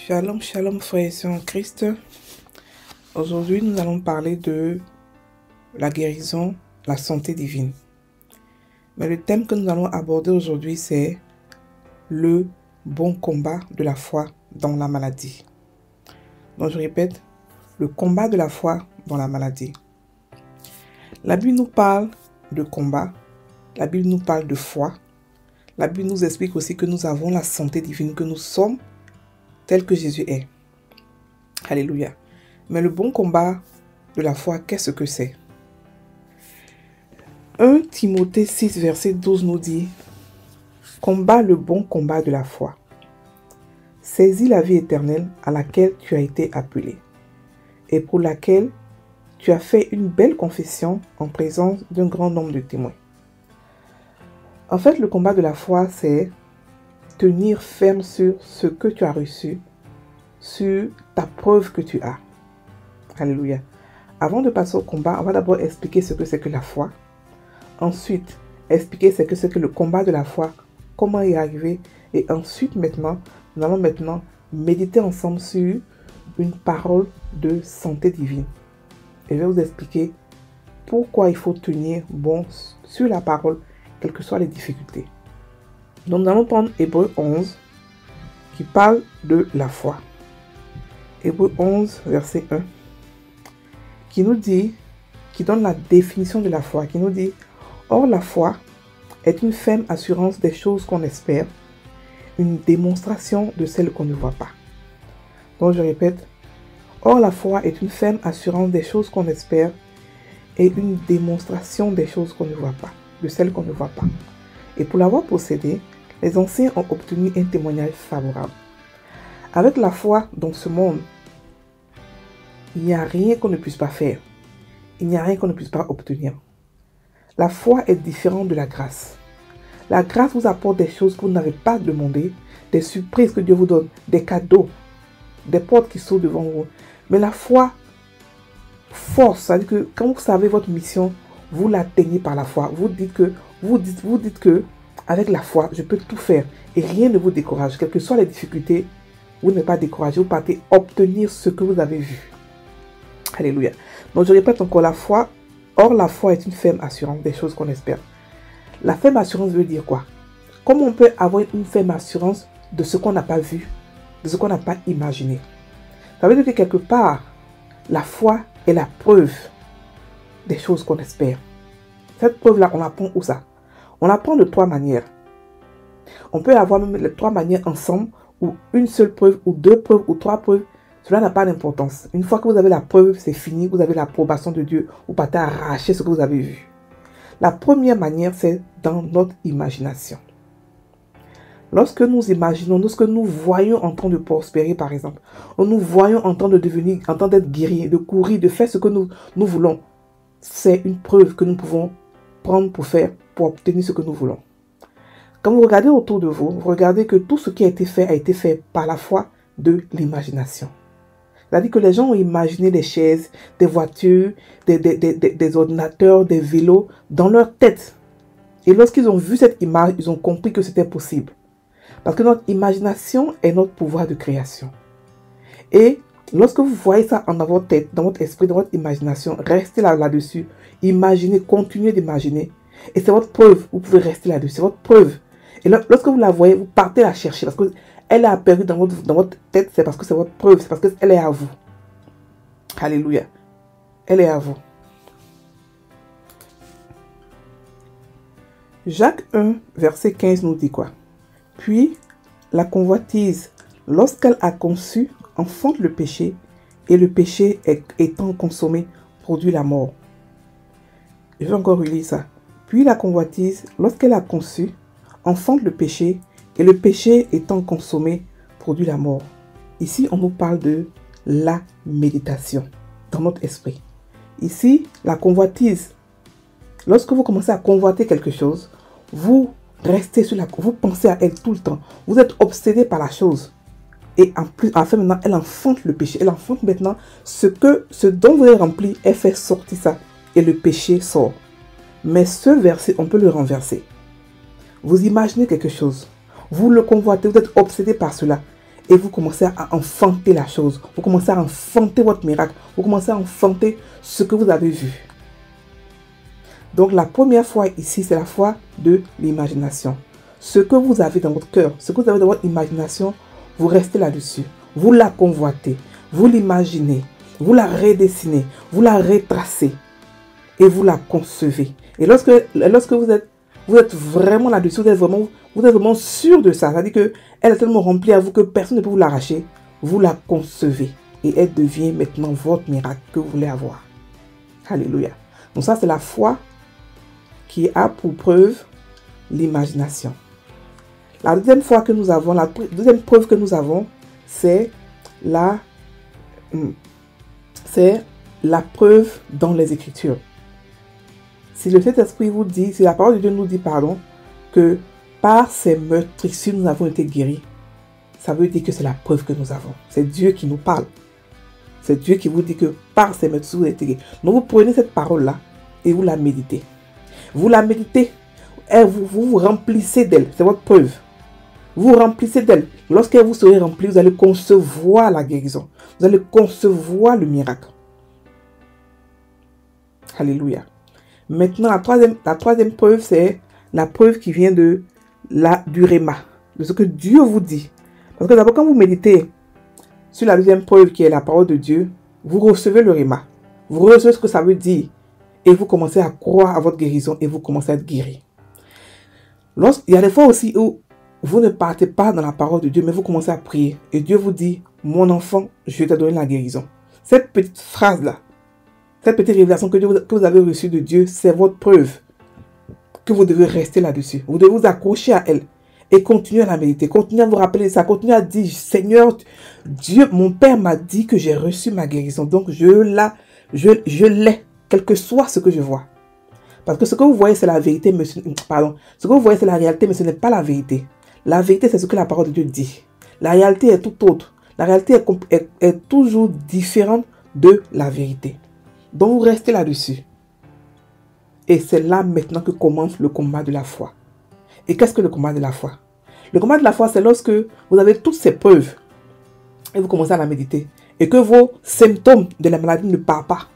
Shalom, shalom, frères et sœurs en Christ. Aujourd'hui, nous allons parler de la guérison, la santé divine. Mais le thème que nous allons aborder aujourd'hui, c'est le bon combat de la foi dans la maladie. Donc, je répète, le combat de la foi dans la maladie. La Bible nous parle de combat, la Bible nous parle de foi. La Bible nous explique aussi que nous avons la santé divine, que nous sommes tel que Jésus est. Alléluia. Mais le bon combat de la foi, qu'est-ce que c'est? 1 Timothée 6, verset 12 nous dit « Combat le bon combat de la foi. Saisis la vie éternelle à laquelle tu as été appelé et pour laquelle tu as fait une belle confession en présence d'un grand nombre de témoins. » En fait, le combat de la foi, c'est tenir ferme sur ce que tu as reçu, sur ta preuve que tu as. Alléluia. Avant de passer au combat, on va d'abord expliquer ce que c'est que la foi. Ensuite, expliquer ce que c'est que le combat de la foi, comment y arriver. Et ensuite, nous allons méditer ensemble sur une parole de santé divine. Et je vais vous expliquer pourquoi il faut tenir bon sur la parole, quelles que soient les difficultés. Donc, nous allons prendre Hébreux 11, qui parle de la foi. Hébreux 11, verset 1, qui donne la définition de la foi, qui nous dit « Or, la foi est une ferme assurance des choses qu'on espère, une démonstration de celles qu'on ne voit pas. » Donc, je répète, « Or, la foi est une ferme assurance des choses qu'on espère et une démonstration des choses qu'on ne voit pas, de celles qu'on ne voit pas. » Et pour l'avoir possédé, les anciens ont obtenu un témoignage favorable. Avec la foi dans ce monde, il n'y a rien qu'on ne puisse pas faire. Il n'y a rien qu'on ne puisse pas obtenir. La foi est différente de la grâce. La grâce vous apporte des choses que vous n'avez pas demandées, des surprises que Dieu vous donne, des cadeaux, des portes qui s'ouvrent devant vous. Mais la foi force, c'est-à-dire que quand vous savez votre mission, vous l'atteignez par la foi. Vous dites que avec la foi, je peux tout faire et rien ne vous décourage. Quelles que soient les difficultés, vous n'êtes pas découragé, vous partez obtenir ce que vous avez vu. Alléluia. Donc je répète encore la foi. Or la foi est une ferme assurance des choses qu'on espère. La ferme assurance veut dire quoi? Comment on peut avoir une ferme assurance de ce qu'on n'a pas vu, de ce qu'on n'a pas imaginé? Ça veut dire que quelque part, la foi est la preuve des choses qu'on espère. Cette preuve-là, on l'apprend où ça? On l'apprend de trois manières. On peut avoir même les trois manières ensemble, ou une seule preuve, ou deux preuves, ou trois preuves. Cela n'a pas d'importance. Une fois que vous avez la preuve, c'est fini. Vous avez l'approbation de Dieu. Vous partez arracher ce que vous avez vu. La première manière, c'est dans notre imagination. Lorsque nous imaginons, lorsque nous voyons en train de prospérer, par exemple, ou nous voyons en train de devenir, en train d'être guéris, de courir, de faire ce que nous voulons, c'est une preuve que nous pouvons prendre pour obtenir ce que nous voulons. Quand vous regardez autour de vous, vous regardez que tout ce qui a été fait par la foi de l'imagination. C'est-à-dire que les gens ont imaginé des chaises, des voitures, des ordinateurs, des vélos dans leur tête. Et lorsqu'ils ont vu cette image, ils ont compris que c'était possible. Parce que notre imagination est notre pouvoir de création. Et lorsque vous voyez ça dans votre tête, dans votre esprit, dans votre imagination, restez là-dessus. Imaginez, continuez d'imaginer. Et c'est votre preuve. Vous pouvez rester là-dessus. C'est votre preuve. Et lorsque vous la voyez, vous partez la chercher. Parce qu'elle est apparue dans votre tête. C'est parce que c'est votre preuve. C'est parce qu'elle est à vous. Alléluia. Elle est à vous. Jacques 1, verset 15 nous dit quoi? Puis, la convoitise, lorsqu'elle a conçu, enfante le péché. Et le péché étant consommé, produit la mort. Je vais encore relire ça. Puis la convoitise, lorsqu'elle a conçu, enfante le péché, et le péché étant consommé, produit la mort. Ici, on nous parle de la méditation dans notre esprit. Ici, la convoitise. Lorsque vous commencez à convoiter quelque chose, vous restez vous pensez à elle tout le temps. Vous êtes obsédé par la chose. Et en plus, enfin maintenant, elle enfante le péché. Elle enfante maintenant ce dont vous êtes rempli, elle fait sortir ça. Et le péché sort. Mais ce verset, on peut le renverser. Vous imaginez quelque chose. Vous le convoitez, vous êtes obsédé par cela. et vous commencez à enfanter la chose. Vous commencez à enfanter votre miracle. Vous commencez à enfanter ce que vous avez vu. Donc la première foi ici, c'est la foi de l'imagination. Ce que vous avez dans votre cœur, ce que vous avez dans votre imagination, vous restez là-dessus. Vous la convoitez, vous l'imaginez, vous la redessinez, vous la retracez et vous la concevez. Et lorsque vous êtes vraiment là-dessus, vous êtes vraiment sûr de ça. C'est-à-dire qu'elle est tellement remplie à vous que personne ne peut vous l'arracher. Vous la concevez et elle devient maintenant votre miracle que vous voulez avoir. Alléluia. Donc ça, c'est la foi qui a pour preuve l'imagination. La deuxième foi que nous avons, la deuxième preuve que nous avons, c'est la preuve dans les Écritures. Si le Saint-Esprit vous dit, si la parole de Dieu nous dit, pardon, que par ces meurtrissures nous avons été guéris, ça veut dire que c'est la preuve que nous avons. C'est Dieu qui nous parle. C'est Dieu qui vous dit que par ces meurtrissures vous avez été guéris. Donc vous prenez cette parole-là et vous la méditez. Vous la méditez et vous remplissez d'elle. C'est votre preuve. Vous remplissez d'elle. Lorsque vous serez rempli, vous allez concevoir la guérison. Vous allez concevoir le miracle. Alléluia. Maintenant, la troisième preuve, c'est la preuve qui vient du réma, de ce que Dieu vous dit. Parce que d'abord, quand vous méditez sur la deuxième preuve qui est la parole de Dieu, vous recevez le réma. Vous recevez ce que ça veut dire. Et vous commencez à croire à votre guérison et vous commencez à être guéri. Il y a des fois aussi où vous ne partez pas dans la parole de Dieu, mais vous commencez à prier. Et Dieu vous dit, mon enfant, je vais te donner la guérison. Cette petite phrase-là, cette petite révélation que vous avez reçue de Dieu, c'est votre preuve que vous devez rester là-dessus. Vous devez vous accrocher à elle et continuer à la méditer. Continuer à vous rappeler ça. Continuer à dire, Seigneur, Dieu, mon Père m'a dit que j'ai reçu ma guérison. Donc, je l'ai, quel que soit ce que je vois. Parce que ce que vous voyez, c'est la vérité, mais ce que vous voyez, c'est la réalité, mais ce n'est pas la vérité. La vérité, c'est ce que la parole de Dieu dit. La réalité est tout autre. La réalité est toujours différente de la vérité. Donc, vous restez là-dessus. Et c'est là maintenant que commence le combat de la foi. Et qu'est-ce que le combat de la foi? Le combat de la foi, c'est lorsque vous avez toutes ces preuves et vous commencez à la méditer. Et que vos symptômes de la maladie ne partent pas.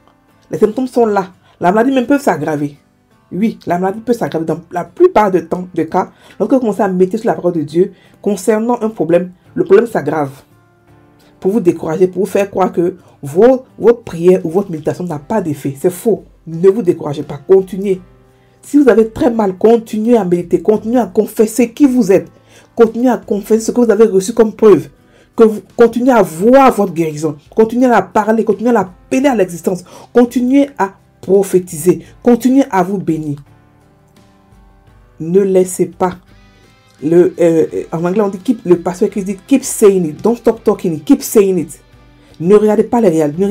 Les symptômes sont là. La maladie même peut s'aggraver. Oui, la maladie peut s'aggraver dans la plupart des cas. Lorsque vous commencez à méditer sur la parole de Dieu concernant un problème, le problème s'aggrave. Pour vous décourager, pour vous faire croire que votre prière ou votre méditation n'a pas d'effet. C'est faux. Ne vous découragez pas. Continuez. Si vous avez très mal, continuez à méditer. Continuez à confesser qui vous êtes. Continuez à confesser ce que vous avez reçu comme preuve. Que vous continuez à voir votre guérison. Continuez à la parler. Continuez à la peiner à l'existence. Continuez à prophétiser. Continuez à vous bénir. Ne laissez pas. En anglais, on dit le pasteur qui dit keep saying it. Don't stop talking it. Keep saying it. Ne regardez pas les réalités.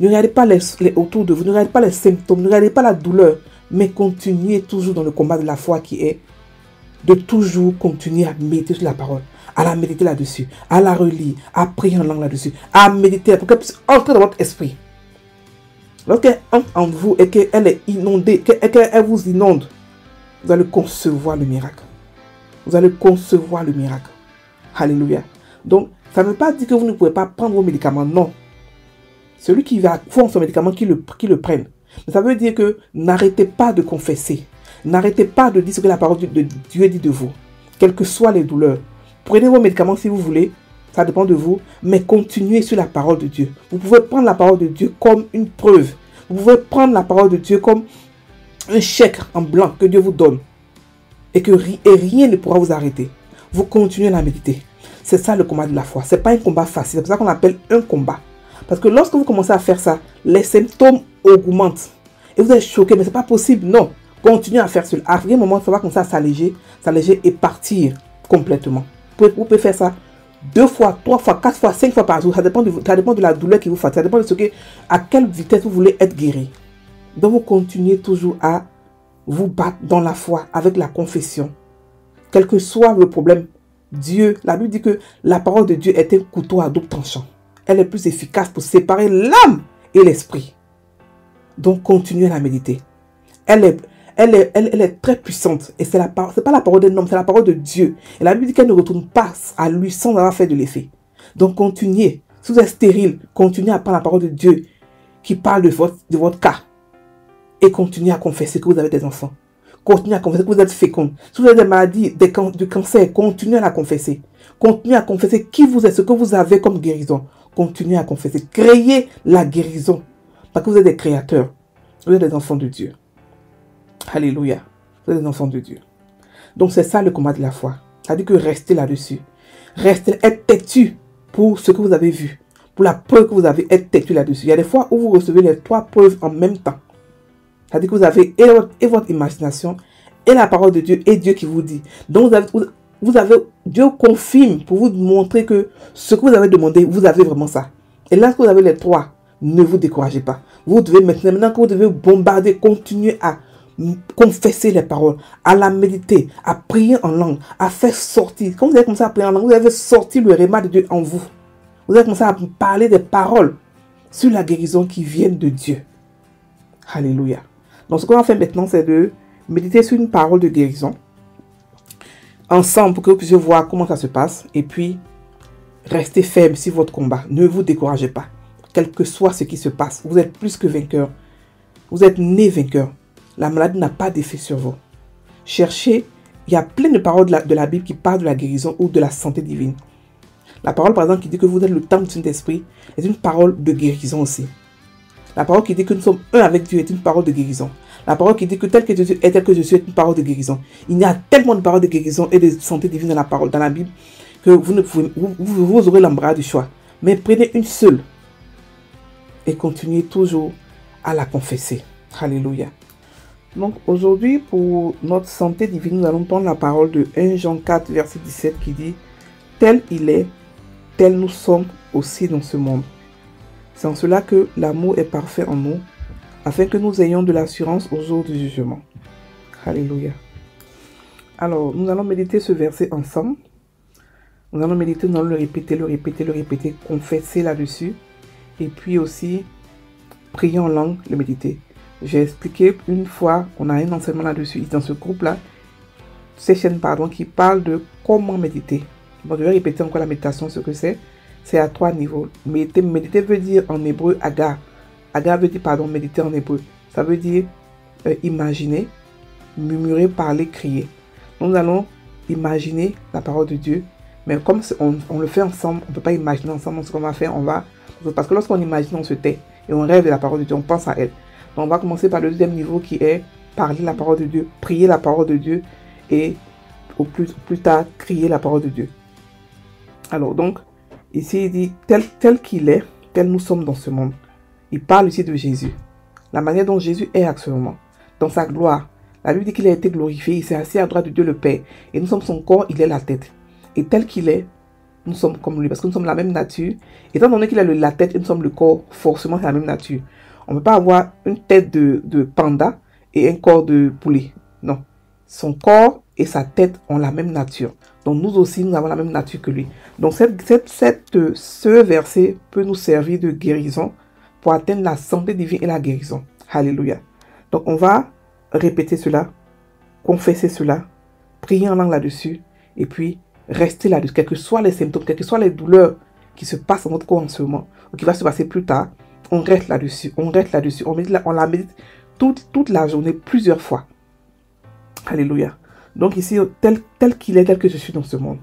Ne regardez pas les autour de vous. Ne regardez pas les symptômes. Ne regardez pas la douleur. Mais continuez toujours dans le combat de la foi qui est de toujours continuer à méditer sur la parole. À la méditer là-dessus. À la relire. À prier en langue là-dessus. À méditer pour qu'elle puisse entrer dans votre esprit. Lorsqu'elle entre en vous et qu'elle est inondée, qu'elle vous inonde, vous allez concevoir le miracle. Vous allez concevoir le miracle. Alléluia. Donc, ça ne veut pas dire que vous ne pouvez pas prendre vos médicaments. Non. Celui qui va prendre son médicament, qui le prenne. Mais ça veut dire que n'arrêtez pas de confesser. N'arrêtez pas de dire ce que la parole de Dieu dit de vous. Quelles que soient les douleurs. Prenez vos médicaments si vous voulez. Ça dépend de vous. Mais continuez sur la parole de Dieu. Vous pouvez prendre la parole de Dieu comme une preuve. Vous pouvez prendre la parole de Dieu comme un chèque en blanc que Dieu vous donne. Et rien ne pourra vous arrêter. Vous continuez à la méditer. C'est ça le combat de la foi. Ce n'est pas un combat facile. C'est pour ça qu'on appelle un combat. Parce que lorsque vous commencez à faire ça, les symptômes augmentent. Et vous êtes choqué, mais ce n'est pas possible. Non. Continuez à faire cela. À un moment, il va commencer à s'alléger et partir complètement. Vous pouvez faire ça 2 fois, 3 fois, 4 fois, 5 fois par jour. Ça dépend de la douleur qui vous fait. Ça dépend de à quelle vitesse vous voulez être guéri. Donc, vous continuez toujours à vous battre dans la foi avec la confession. Quel que soit le problème, Dieu, la Bible dit que la parole de Dieu est un couteau à double tranchant. Elle est plus efficace pour séparer l'âme et l'esprit. Donc, continuez à la méditer. Elle est très puissante. Et c'est pas la parole d'un homme, c'est la parole de Dieu. Et la Bible dit qu'elle ne retourne pas à lui sans avoir fait de l'effet. Donc continuez. Si vous êtes stérile, continuez à prendre la parole de Dieu qui parle de votre cas. Et continuez à confesser que vous avez des enfants. Continuez à confesser que vous êtes fécond. Si vous avez des maladies, du cancer, continuez à la confesser. Continuez à confesser qui vous êtes, ce que vous avez comme guérison. Continuez à confesser. Créez la guérison. Parce que vous êtes des créateurs. Vous êtes des enfants de Dieu. Alléluia. Vous êtes des enfants de Dieu. Donc c'est ça le combat de la foi. C'est-à-dire que restez là-dessus. Restez, être têtu pour ce que vous avez vu. Pour la preuve que vous avez, être têtu là-dessus. Il y a des fois où vous recevez les 3 preuves en même temps. C'est-à-dire que vous avez et votre imagination, et la parole de Dieu, et Dieu qui vous dit. Donc Dieu confirme pour vous montrer que ce que vous avez demandé, vous avez vraiment ça. Et là, que vous avez les 3, ne vous découragez pas. Vous devez maintenant que vous devez bombarder, continuer à confesser les paroles, à la méditer, à prier en langue, à faire sortir. Quand vous avez commencé à prier en langue, vous avez sorti le réma de Dieu en vous. Vous avez commencé à parler des paroles sur la guérison qui viennent de Dieu. Alléluia. Donc ce qu'on va faire maintenant, c'est de méditer sur une parole de guérison ensemble pour que vous puissiez voir comment ça se passe. Et puis, restez ferme sur votre combat. Ne vous découragez pas. Quel que soit ce qui se passe, vous êtes plus que vainqueur. Vous êtes né vainqueur. La maladie n'a pas d'effet sur vous. Cherchez, il y a plein de paroles de la Bible qui parlent de la guérison ou de la santé divine. La parole, par exemple, qui dit que vous êtes le temple du Saint-Esprit est une parole de guérison aussi. La parole qui dit que nous sommes un avec Dieu est une parole de guérison. La parole qui dit que tel que Jésus est, tel que je suis est une parole de guérison. Il y a tellement de paroles de guérison et de santé divine dans la parole, dans la Bible, que vous aurez l'embarras du choix. Mais prenez une seule et continuez toujours à la confesser. Alléluia. Donc aujourd'hui, pour notre santé divine, nous allons prendre la parole de 1 Jean 4, verset 17 qui dit « Tel il est, tel nous sommes aussi dans ce monde. C'est en cela que l'amour est parfait en nous, afin que nous ayons de l'assurance au jour du jugement. » Alléluia. Alors, nous allons méditer ce verset ensemble. Nous allons méditer, nous allons le répéter, confesser là-dessus. Et puis aussi, prier en langue, le méditer. J'ai expliqué une fois, on a un enseignement là-dessus, dans ce groupe-là, ces chaînes, pardon, qui parlent de comment méditer. Bon, je vais répéter encore la méditation, ce que c'est. C'est à 3 niveaux. Méditer veut dire en hébreu agar. Agar veut dire, pardon, méditer en hébreu. Ça veut dire imaginer, murmurer, parler, crier. Nous allons imaginer la parole de Dieu. Mais comme on le fait ensemble, on ne peut pas imaginer ensemble ce qu'on va faire. Parce que lorsqu'on imagine, on se tait. Et on rêve de la parole de Dieu, on pense à elle. Donc on va commencer par le deuxième niveau qui est parler la parole de Dieu, prier la parole de Dieu et au plus tard crier la parole de Dieu. Alors donc, ici il dit tel qu'il est, tel nous sommes dans ce monde. Il parle ici de Jésus. La manière dont Jésus est actuellement, dans sa gloire. La Bible dit qu'il a été glorifié, il s'est assis à droite de Dieu le Père. Et nous sommes son corps, il est la tête. Et tel qu'il est, nous sommes comme lui, parce que nous sommes la même nature. Étant donné qu'il a la tête et nous sommes le corps, forcément c'est la même nature. On ne peut pas avoir une tête de panda et un corps de poulet. Non. Son corps et sa tête ont la même nature. Donc nous aussi, nous avons la même nature que lui. Donc ce verset peut nous servir de guérison pour atteindre la santé divine et la guérison. Alléluia. Donc on va répéter cela, confesser cela, prier en langue là-dessus et puis rester là-dessus. Quels que soient les symptômes, quelles que soient les douleurs qui se passent dans notre corps en ce moment ou qui va se passer plus tard, on reste là-dessus, on la médite toute la journée, plusieurs fois. Alléluia. Donc ici, tel qu'il est, tel que je suis dans ce monde.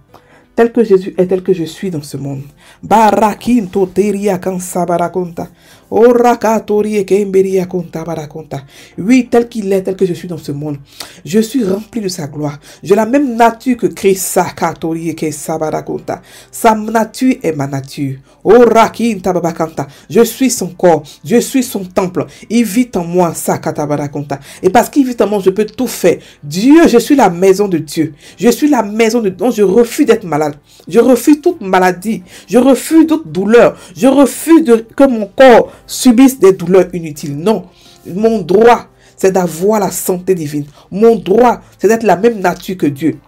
Tel que Jésus est, tel que je suis dans ce monde. Barakin toteria kansa barakonta. Orakatori kemberia konta barakonta. Oui, tel qu'il est, tel que je suis dans ce monde. Je suis rempli de sa gloire. J'ai la même nature que Christ. Sakatori ke sabarakonta. Sa nature est ma nature. Orakin tababakanta. Je suis son corps. Je suis son temple. Il vit en moi. Sakata barakonta. Et parce qu'il vit en moi, je peux tout faire. Dieu, je suis la maison de Dieu. Je suis la maison de Dieu. Je refuse d'être malade. Je refuse toute maladie. Je refuse toute douleur. Je refuse que mon corps subisse des douleurs inutiles. Non. Mon droit, c'est d'avoir la santé divine. Mon droit, c'est d'être la même nature que Dieu.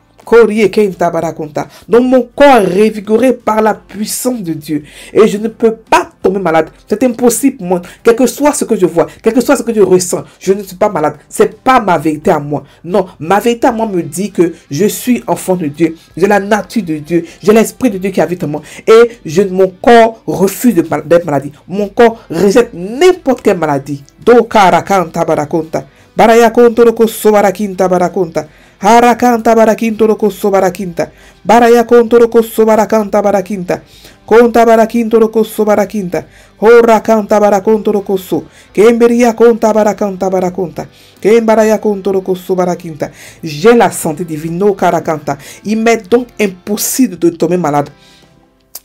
Donc mon corps est révigoré par la puissance de Dieu. Et je ne peux pas tomber malade. C'est impossible pour moi. Quel que soit ce que je vois, quel que soit ce que je ressens, je ne suis pas malade. C'est pas ma vérité à moi. Non, ma vérité à moi me dit que je suis enfant de Dieu. J'ai la nature de Dieu. J'ai l'esprit de Dieu qui habite en moi. Et mon corps refuse d'être maladie. Mon corps rejette n'importe quelle maladie. Do karakanta barakonta. Barayakonto roko sobarakinta barakonta. Harakanta barakinto roko sobarakinta. Barayakonto roko sobarakanta barakinta. Conta barakinto roko sobarakinta. Horakanta barakonto roko so. Kemberia conta barakanta barakonta. Kembaraya konto roko sobarakinta. J'ai la santé divine. No karakanta. Il m'est donc impossible de tomber malade.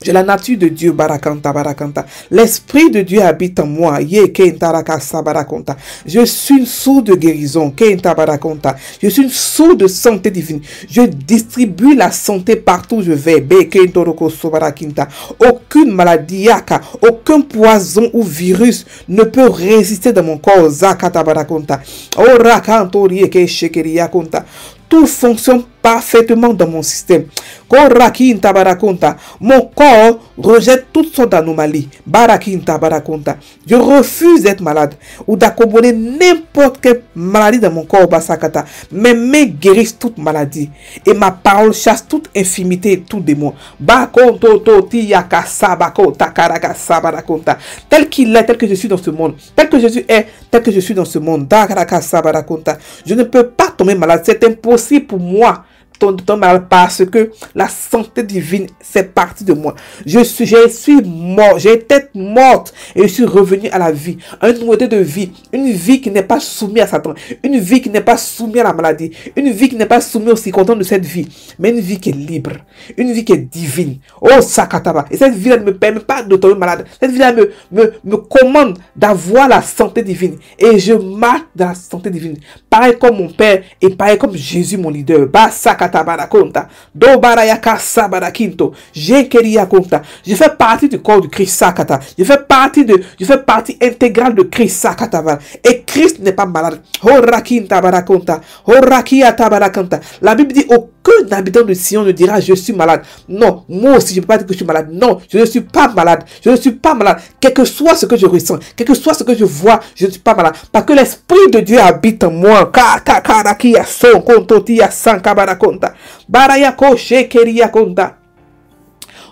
J'ai la nature de Dieu, barakanta, barakanta. L'esprit de Dieu habite en moi. Ye kenta rakasa barakonta. Je suis une source de guérison. Kenta barakonta. Je suis une source de santé divine. Je distribue la santé partout où je vais. Be kento roko sobarakinta. Aucune maladie, yaka, aucun poison ou virus ne peut résister dans mon corps. Zakata barakonta. Ora kanto rieke shekeria konta. Tout fonctionne parfaitement dans mon système. Mon corps rejette toutes sortes d'anomalies. Je refuse d'être malade ou d'accommoder n'importe quelle maladie dans mon corps. Mes mains guérissent toute maladie et ma parole chasse toute infimité et tout démon. Tel qu'il est, tel que je suis dans ce monde, tel que Jésus est, tel que je suis dans ce monde. Je ne peux pas tomber malade. C'est impossible pour moi tomber malade parce que la santé divine c'est partie de moi. Je suis mort, j'ai été morte et je suis revenu à la vie. Une nouveauté de vie, une vie qui n'est pas soumise à Satan, une vie qui n'est pas soumise à la maladie, une vie qui n'est pas soumise aux circonstances de cette vie, mais une vie qui est libre, une vie qui est divine. Oh Sakataba. Et cette vie-là ne me permet pas de tomber malade. Cette vie-là me commande d'avoir la santé divine. Et je marche dans la santé divine. Pareil comme mon Père et pareil comme Jésus mon leader. Je fais partie du corps de Christ Sakata. Je fais partie intégrale de Christ Sakata. Et Christ n'est pas malade. La Bible dit aucun habitant de Sion ne dira je suis malade. Non, moi aussi je ne peux pas dire que je suis malade. Non, je ne suis pas malade. Je ne suis pas malade. Quel que soit ce que je ressens, quel que soit ce que je vois, je ne suis pas malade. Parce que l'Esprit de Dieu habite en moi. Barayako shekeria konta.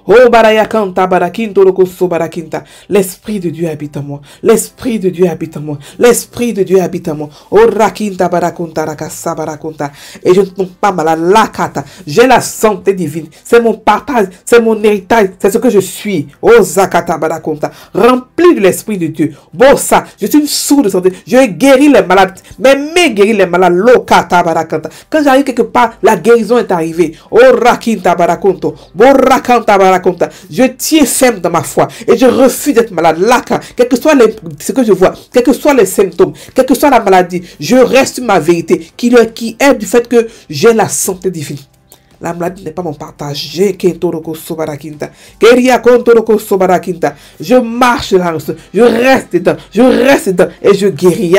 Oh barakanta barakinto rokoso barakinta. L'esprit de Dieu habite en moi. L'esprit de Dieu habite en moi. L'esprit de Dieu habite en moi. Oh rakinta barakonta rakasa barakonta. Et je ne tombe pas malade. Lakata. J'ai la santé divine. C'est mon partage. C'est mon héritage. C'est ce que je suis. Oh zakata barakonta. Rempli de l'esprit de Dieu. Bossa. Je suis une source de santé. Je guéris les malades. Même guérir les malades. Lokata barakanta. Quand j'arrive quelque part, la guérison est arrivée. Oh rakinta barakonto. Bo rakanta barakonta. Je tiens ferme dans ma foi et je refuse d'être malade. Laka, quel que soit ce que je vois, quels que soient les symptômes, quelle que soit la maladie, je reste ma vérité qui est du fait que j'ai la santé divine. La maladie n'est pas mon partage. Je marche là, je reste dedans et je guéris.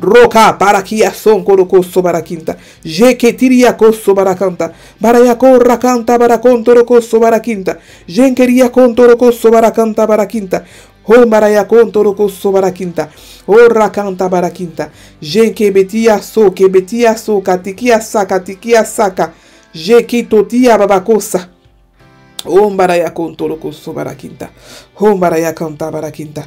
Roka barakia son koroko sobarakinta. Je ketiria ko sobarakanta. Barayako rakanta barakonto roko sobarakinta. Jenkeria konto roko sobarakanta barakinta. Ho maraya konto roko sobarakinta. Ho rakanta barakinta. Jenke betia so katikia saka. Je kitotia babakosa. Oh Maraya Kontoro Sobarakinta. Oh Maraya Kanta Barakinta.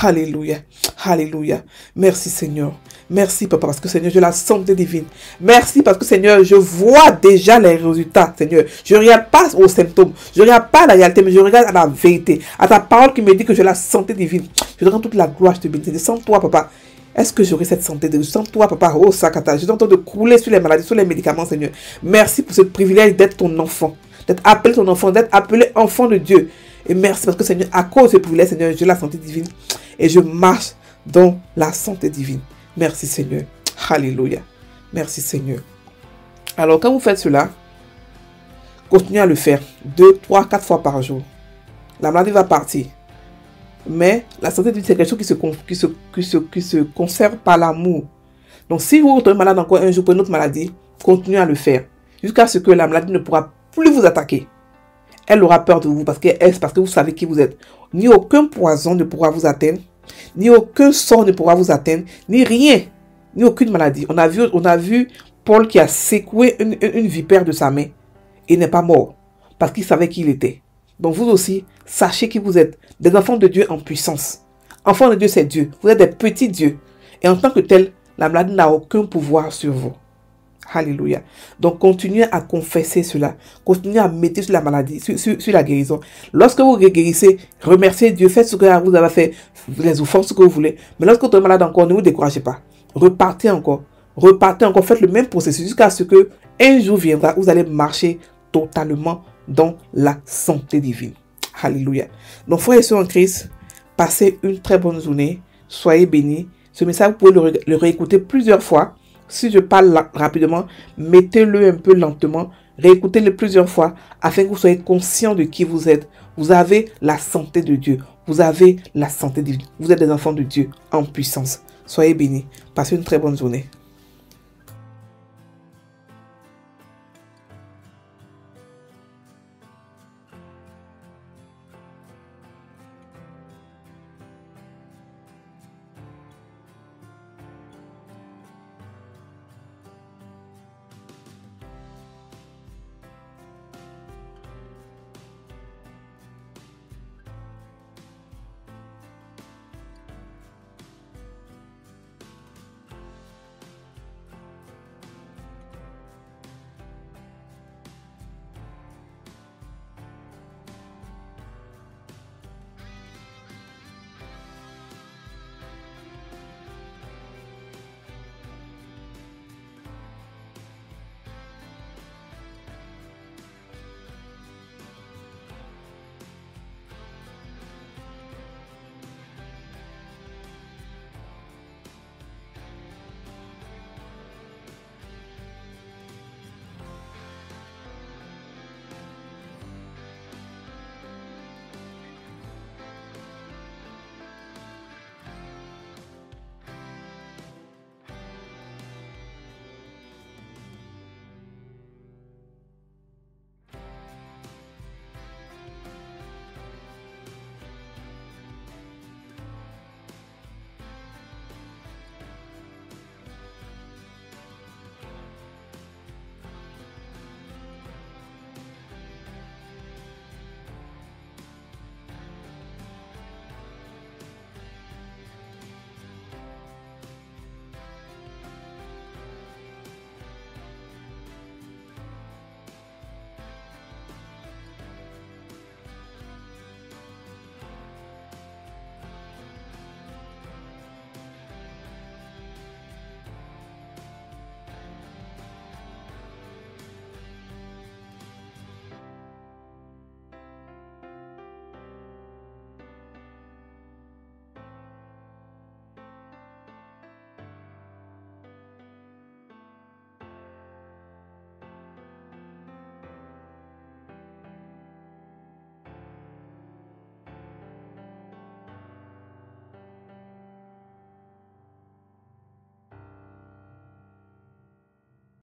Alléluia. Alléluia. Merci Seigneur. Merci Papa parce que Seigneur, j'ai la santé divine. Merci parce que Seigneur, je vois déjà les résultats Seigneur. Je ne regarde pas aux symptômes. Je ne regarde pas à la réalité, mais je regarde à la vérité. À ta parole qui me dit que j'ai la santé divine. Je te rends toute la gloire, je te bénis. Sans toi Papa, est-ce que j'aurai cette santé de sans toi, Papa? Oh Sakata, je t'entends de couler sur les maladies, sur les médicaments, Seigneur. Merci pour ce privilège d'être ton enfant. D'être appelé ton enfant, d'être appelé enfant de Dieu. Et merci parce que Seigneur, à cause de ce privilège, Seigneur, j'ai la santé divine. Et je marche dans la santé divine. Merci Seigneur. Alléluia. Merci Seigneur. Alors quand vous faites cela, continuez à le faire 2, 3, 4 fois par jour. La maladie va partir. Mais la santé divine, c'est quelque chose qui se conserve par l'amour. Donc, si vous retournez malade encore un jour pour une autre maladie, continuez à le faire. Jusqu'à ce que la maladie ne pourra plus vous attaquer. Elle aura peur de vous parce que vous savez qui vous êtes. Ni aucun poison ne pourra vous atteindre, ni aucun sort ne pourra vous atteindre, ni rien, ni aucune maladie. On a vu Paul qui a secoué une vipère de sa main et n'est pas mort parce qu'il savait qui il était. Donc vous aussi, sachez qui vous êtes, des enfants de Dieu en puissance. Enfants de Dieu, c'est Dieu. Vous êtes des petits dieux. Et en tant que tel, la maladie n'a aucun pouvoir sur vous. Alléluia. Donc, continuez à confesser cela. Continuez à méditer sur la maladie, sur la guérison. Lorsque vous guérissez, remerciez Dieu. Faites ce que vous avez fait, les offrandes, ce que vous voulez. Mais lorsque vous êtes malade encore, ne vous découragez pas. Repartez encore. Repartez encore. Faites le même processus jusqu'à ce que un jour viendra où vous allez marcher totalement dans la santé divine. Alléluia. Donc, frères et sœurs en Christ, passez une très bonne journée. Soyez bénis. Ce message, vous pouvez le réécouter plusieurs fois. Si je parle rapidement, mettez-le un peu lentement. Réécoutez-le plusieurs fois afin que vous soyez conscient de qui vous êtes. Vous avez la santé de Dieu. Vous avez la santé divine. Vous êtes des enfants de Dieu en puissance. Soyez bénis. Passez une très bonne journée.